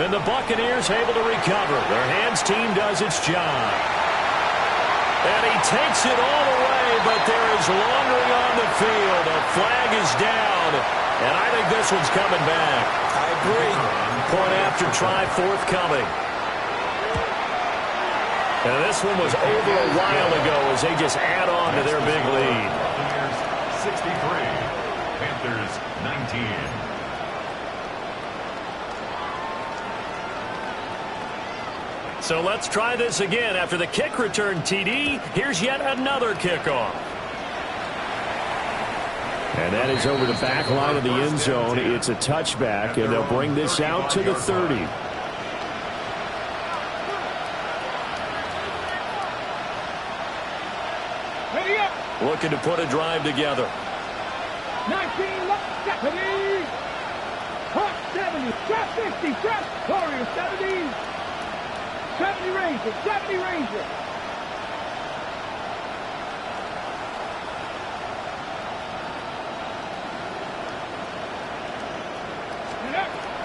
And the Buccaneers able to recover. Their hands team does its job. And he takes it all the way, but there is laundering on the field. A flag is down, and I think this one's coming back. I agree. Point after try forthcoming. And this one was over a while ago as they just add on to their big lead. Buccaneers 63. Panthers 19. So let's try this again. After the kick return TD, here's yet another kickoff. And that is over the back line of the end zone. It's a touchback, and they'll bring this out to the 30. Looking to put a drive together. 19 left. 70. Trap 50. Trap. Warriors 70. 70 Ranger.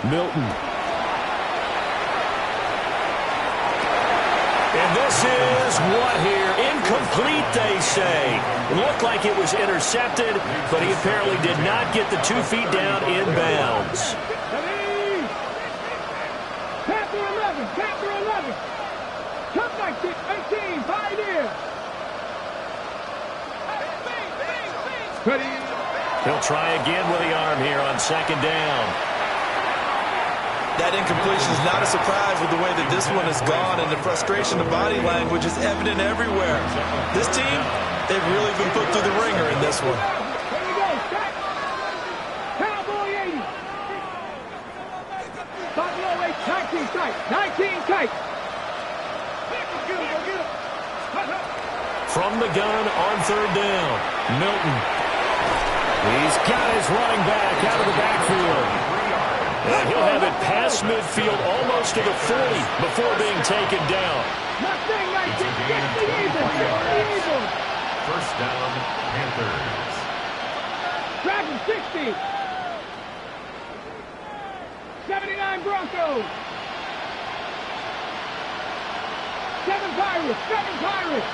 Milton. And this is what here? Incomplete, they say. It looked like it was intercepted, but he apparently did not get the 2 feet down in bounds. Panther 11. Come back to 18. Pioneer. Ready. He'll try again with the arm here on second down. That incompletion is not a surprise with the way that this one has gone, and the frustration, the body language is evident everywhere. This team, they've really been put through the ringer in this one. Here we go. Start. Cowboy 80. Start low 8. 19 tight. 19 tight. From the gun on third down, Milton. He's got his running back out of the backfield. And he'll have it past midfield almost to the 40 before being taken down. Mustang 19. Get the Eagles. First down, Panthers. Dragon 60. 79 Broncos. 7 Pirates. 7 Pirates.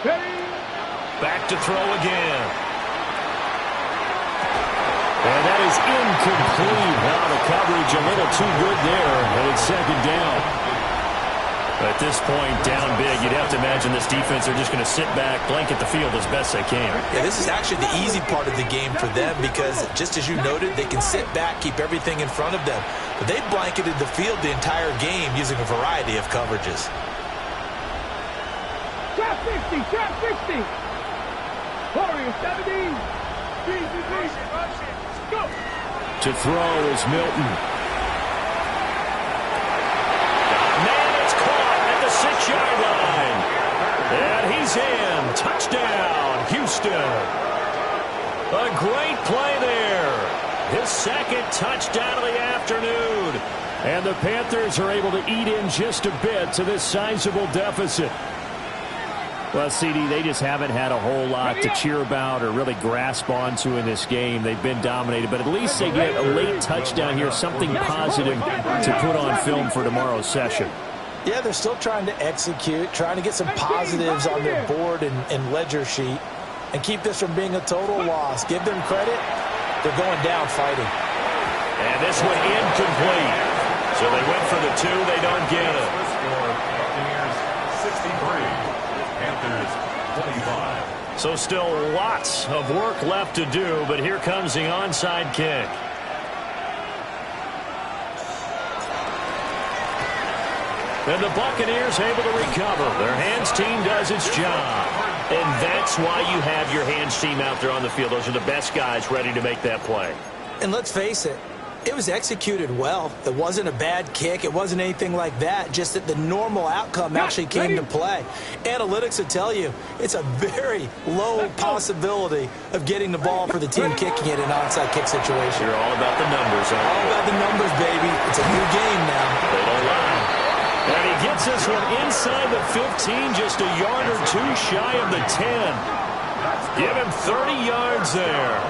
Steady. Back to throw again. And that is incomplete. Now the coverage a little too good there, and it's second down. At this point, down big, you'd have to imagine this defense are just going to sit back, blanket the field as best they can. Yeah, this is actually the easy part of the game for them because, just as you noted, they can sit back, keep everything in front of them. But they blanketed the field the entire game using a variety of coverages. Trap 50. Trap 50. Warriors 70. Go. To throw is Milton. Man, it's caught at the 6-yard line. And he's in. Touchdown, Houston. A great play there. His second touchdown of the afternoon. And the Panthers are able to eat in just a bit to this sizable deficit. Well, CD, they just haven't had a whole lot to cheer about or really grasp onto in this game. They've been dominated, but at least they get a late touchdown here, something positive to put on film for tomorrow's session. Yeah, they're still trying to execute, trying to get some positives on their board and ledger sheet and keep this from being a total loss. Give them credit. They're going down fighting. And this one incomplete. So they went for the 2. They don't get it. Buccaneers 63. Panthers 25. So still lots of work left to do, but here comes the onside kick. And the Buccaneers able to recover. Their hands team does its job. And that's why you have your hands team out there on the field. Those are the best guys ready to make that play. And let's face it, it was executed well. It wasn't a bad kick. It wasn't anything like that. Just that the normal outcome actually came to play. Analytics will tell you it's a very low possibility of getting the ball for the team kicking it in an onside kick situation. You're all about the numbers, huh? All about the numbers, baby. It's a new game now. They don't lie. And he gets this one inside the 15, just a yard or 2 shy of the 10. Give him 30 yards there.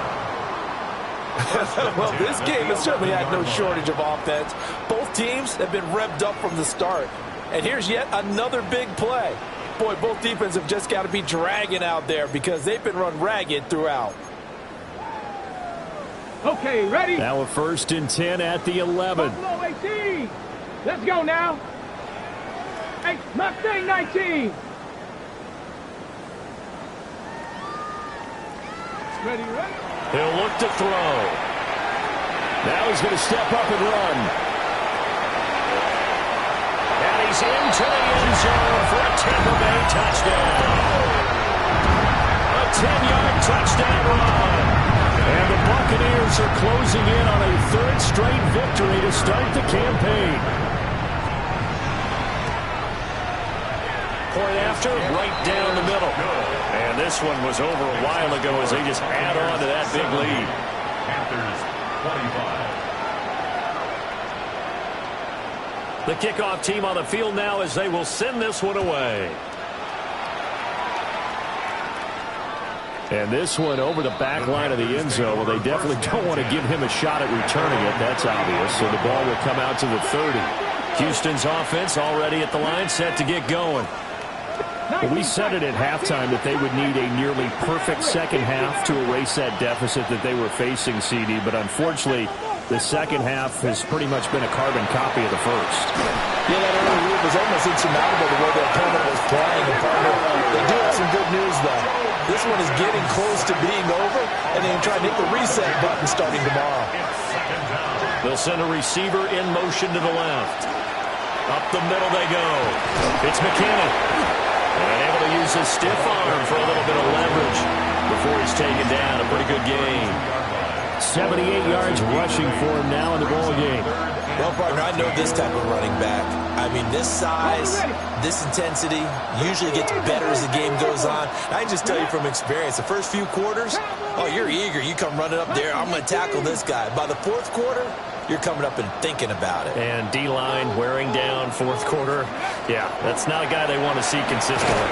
Well, this game has certainly had no shortage of offense. Both teams have been revved up from the start. And here's yet another big play. Boy, both defenses have just got to be dragging out there because they've been run ragged throughout. Okay, ready? Now a 1st and 10 at the 11. Buffalo 18. Let's go now. 8, Mustang 19. Ready, ready? He'll look to throw. Now he's going to step up and run. And he's into the end zone for a Tampa Bay touchdown. A 10-yard touchdown run. And the Buccaneers are closing in on a 3rd straight victory to start the campaign. Point after, right down the middle. And this one was over a while ago as they just add on to that big lead. Panthers 25. The kickoff team on the field now as they will send this one away. And this one over the back line of the end zone. Well, they definitely don't want to give him a shot at returning it. That's obvious. So the ball will come out to the 30. Houston's offense already at the line, set to get going. Well, we said it at halftime that they would need a nearly perfect second half to erase that deficit that they were facing, CD. But unfortunately, the second half has pretty much been a carbon copy of the first. Yeah, that early lead was almost insurmountable the way their opponent was playing. And partner, they do have some good news, though. This one is getting close to being over, and then try to hit the reset button starting tomorrow. They'll send a receiver in motion to the left. Up the middle they go. It's McKinnon. And able to use his stiff arm for a little bit of leverage before he's taken down. A pretty good game. 78 yards rushing for him now in the ball game. Well, partner, I know this type of running back. I mean, this size, this intensity usually gets better as the game goes on. I can just tell you from experience, the first few quarters, oh, you're eager. You come running up there, I'm going to tackle this guy. By the fourth quarter, you're coming up and thinking about it. And D-line wearing down fourth quarter. Yeah, that's not a guy they want to see consistently.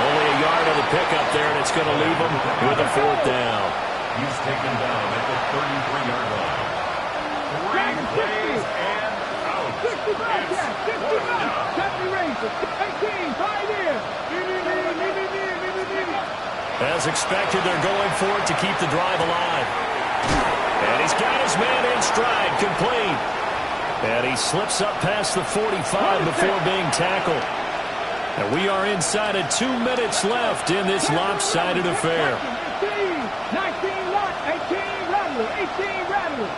Only a yard of the pickup there, and it's going to leave him with a fourth down. He's taken down at the 33-yard line. 3 plays and out. 65, 70 ranges, 18, 5 in. As expected, they're going for it to keep the drive alive. And he's got his man in stride, complete. And he slips up past the 45 before being tackled. And we are inside of 2 minutes left in this lopsided affair. 19 lock, 18 Rattler, 18 Rattler.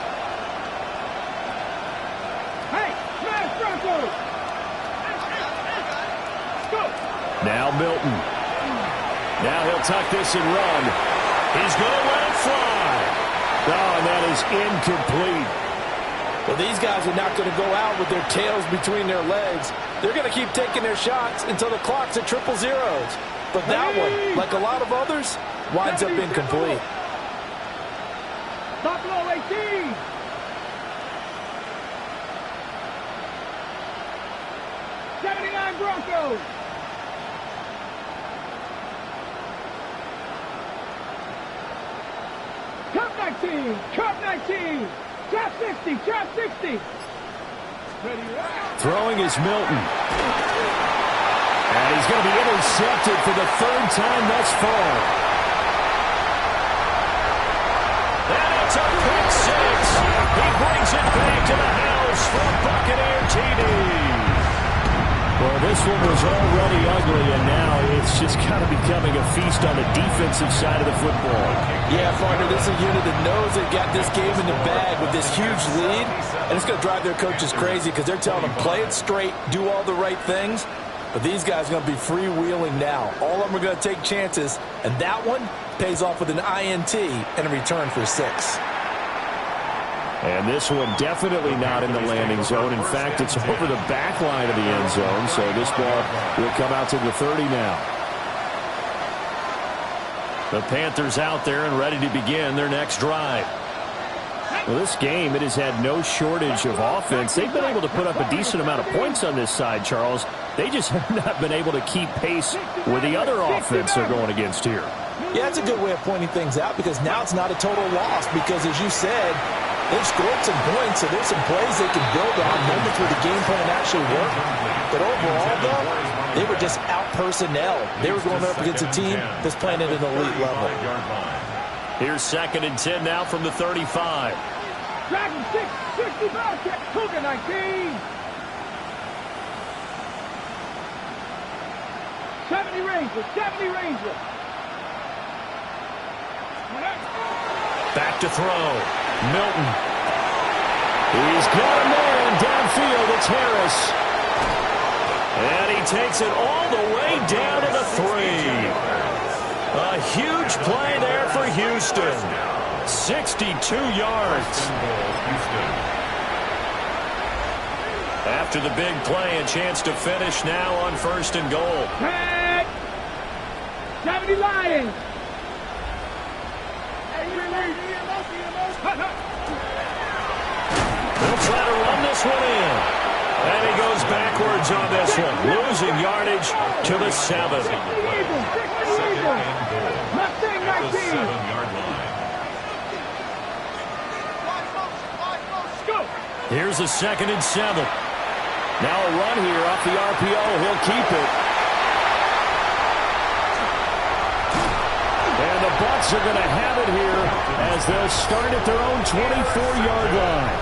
Hey, smash Broncos. Go. Now Milton. Now he'll tuck this and run. He's going to let it fly. Oh, and that is incomplete. Well, these guys are not going to go out with their tails between their legs. They're going to keep taking their shots until the clock's at triple zeros. But that one, like a lot of others, winds up incomplete. Buffalo 18. Broncos. Cup 19, Cup 19, Trap 60, Trap 60. Throwing is Milton. And he's going to be intercepted for the third time thus far. And it's a pick six. He brings it back to the house for Buccaneer TD. Well, this one was already ugly, and now it's just kind of becoming a feast on the defensive side of the football. Yeah, partner, this is a unit that knows they've got this game in the bag with this huge lead, and it's going to drive their coaches crazy because they're telling them, play it straight, do all the right things. But these guys are going to be freewheeling now. All of them are going to take chances, and that one pays off with an INT and a return for 6. And this one definitely not in the landing zone. In fact, it's over the back line of the end zone, so this ball will come out to the 30 now. The Panthers out there and ready to begin their next drive. Well, this game, it has had no shortage of offense. They've been able to put up a decent amount of points on this side, Charles. They just have not been able to keep pace with the other offense they're going against here. Yeah, it's a good way of pointing things out because now it's not a total loss because, as you said, they've scored some points, so there's some plays they can build on, moments where the game plan actually worked. But overall, though, they were just out-personnel. They were going up against a team that's playing at an elite level. Here's 2nd and 10 now from the 35. Dragon 6, 65, Cougar 19. 70 Rangers, 70 Rangers. Back to throw. Milton. He's got a man downfield. It's Harris. And he takes it all the way down to the 3. A huge play there for Houston. 62 yards. After the big play, a chance to finish now on 1st and goal. 70 Lions. They'll try to run this one in. And he goes backwards on this one, losing yardage to the 7. Here's a 2nd and 7. Now a run here off the RPO. He'll keep it. And the Bucs are going to have it here as they'll start at their own 24-yard line.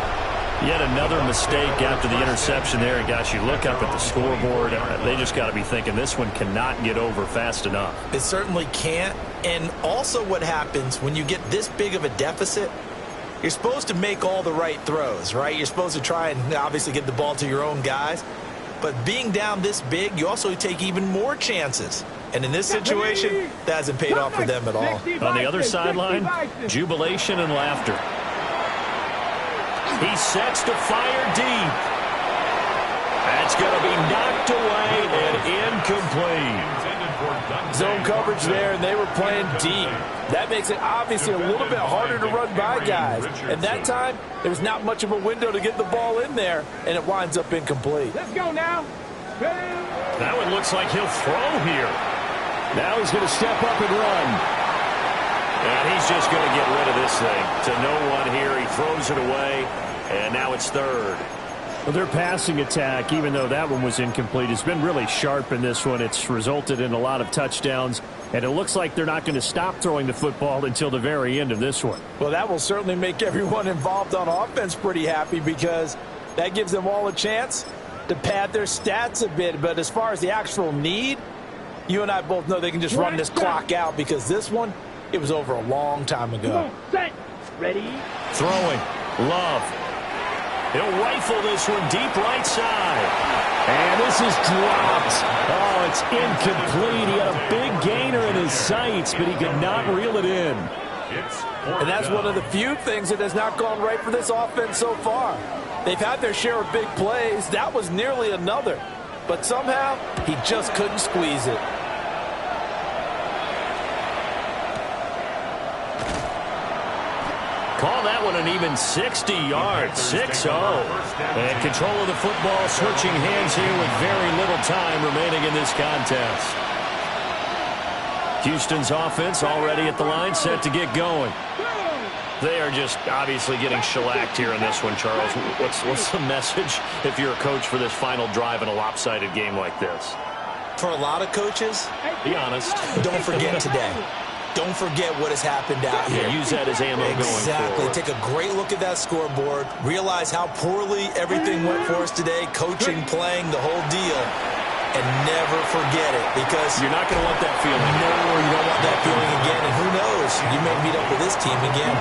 Yet another mistake after the interception there. And, gosh, you look up at the scoreboard. They just got to be thinking this one cannot get over fast enough. It certainly can't. And also what happens when you get this big of a deficit, you're supposed to make all the right throws, right? You're supposed to try and obviously get the ball to your own guys. But being down this big, you also take even more chances. And in this situation, that hasn't paid off for them at all. On the other sideline, jubilation and laughter. He sets to fire deep. That's going to be knocked away and incomplete. Zone coverage there, and they were playing deep. That makes it obviously a little bit harder to run by guys. And that time, there's not much of a window to get the ball in there, and it winds up incomplete. Let's go now. That one looks like he'll throw here. Now he's going to step up and run. And he's just going to get rid of this thing to no one here. He throws it away, and now it's third. Well, their passing attack, even though that one was incomplete, has been really sharp in this one. It's resulted in a lot of touchdowns, and it looks like they're not going to stop throwing the football until the very end of this one. Well, that will certainly make everyone involved on offense pretty happy because that gives them all a chance to pad their stats a bit. But as far as the actual need, you and I both know they can just run this clock out because this one, it was over a long time ago. Set. Ready. Throwing. Love. He'll rifle this one deep right side. And this is dropped. Oh, it's incomplete. He had a big gainer in his sights, but he could not reel it in. And that's one of the few things that has not gone right for this offense so far. They've had their share of big plays. That was nearly another. But somehow, he just couldn't squeeze it. Call that one an even 60 yards, 6-0. And control of the football, switching hands here with very little time remaining in this contest. Houston's offense already at the line, set to get going. They are just obviously getting shellacked here in this one, Charles. What's the message if you're a coach for this final drive in a lopsided game like this? For a lot of coaches, be honest. Don't forget today. Don't forget what has happened out here. Use that as ammo going forward. Exactly. Take a great look at that scoreboard. Realize how poorly everything went for us today. Coaching, playing, the whole deal. And never forget it because you're not going to want that feeling. No, you don't want that feeling again. And who knows? You may meet up with this team again.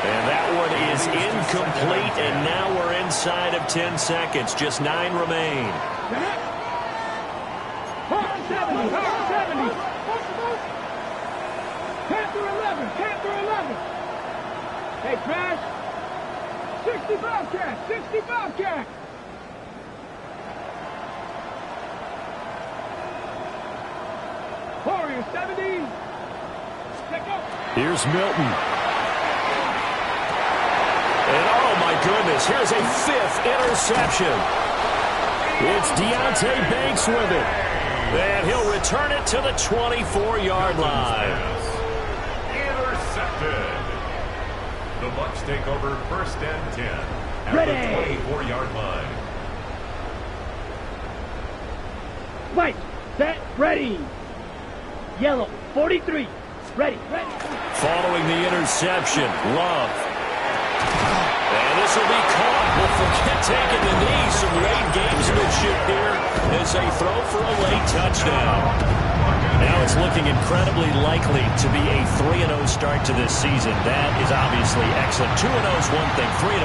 And that one is incomplete. And now we're inside of 10 seconds. Just 9 remain. 70. 10 through 11. Hey, Crash. 65 cat. 65 cat. Warrior 70. Check up. Here's Milton. And oh my goodness, here's a 5th interception. It's Deontay Banks with it. And he'll return it to the 24-yard line. The Bucs take over 1st and 10 at Ready. the 24-yard line. White, set, ready. Yellow, 43. Ready. Following the interception, Love. And this will be caught. We'll forget taking the knee. Some late gamesmanship here as they throw for a late touchdown. Now it's looking incredibly likely to be a 3-0 start to this season. That is obviously excellent. 2-0 is one thing. 3-0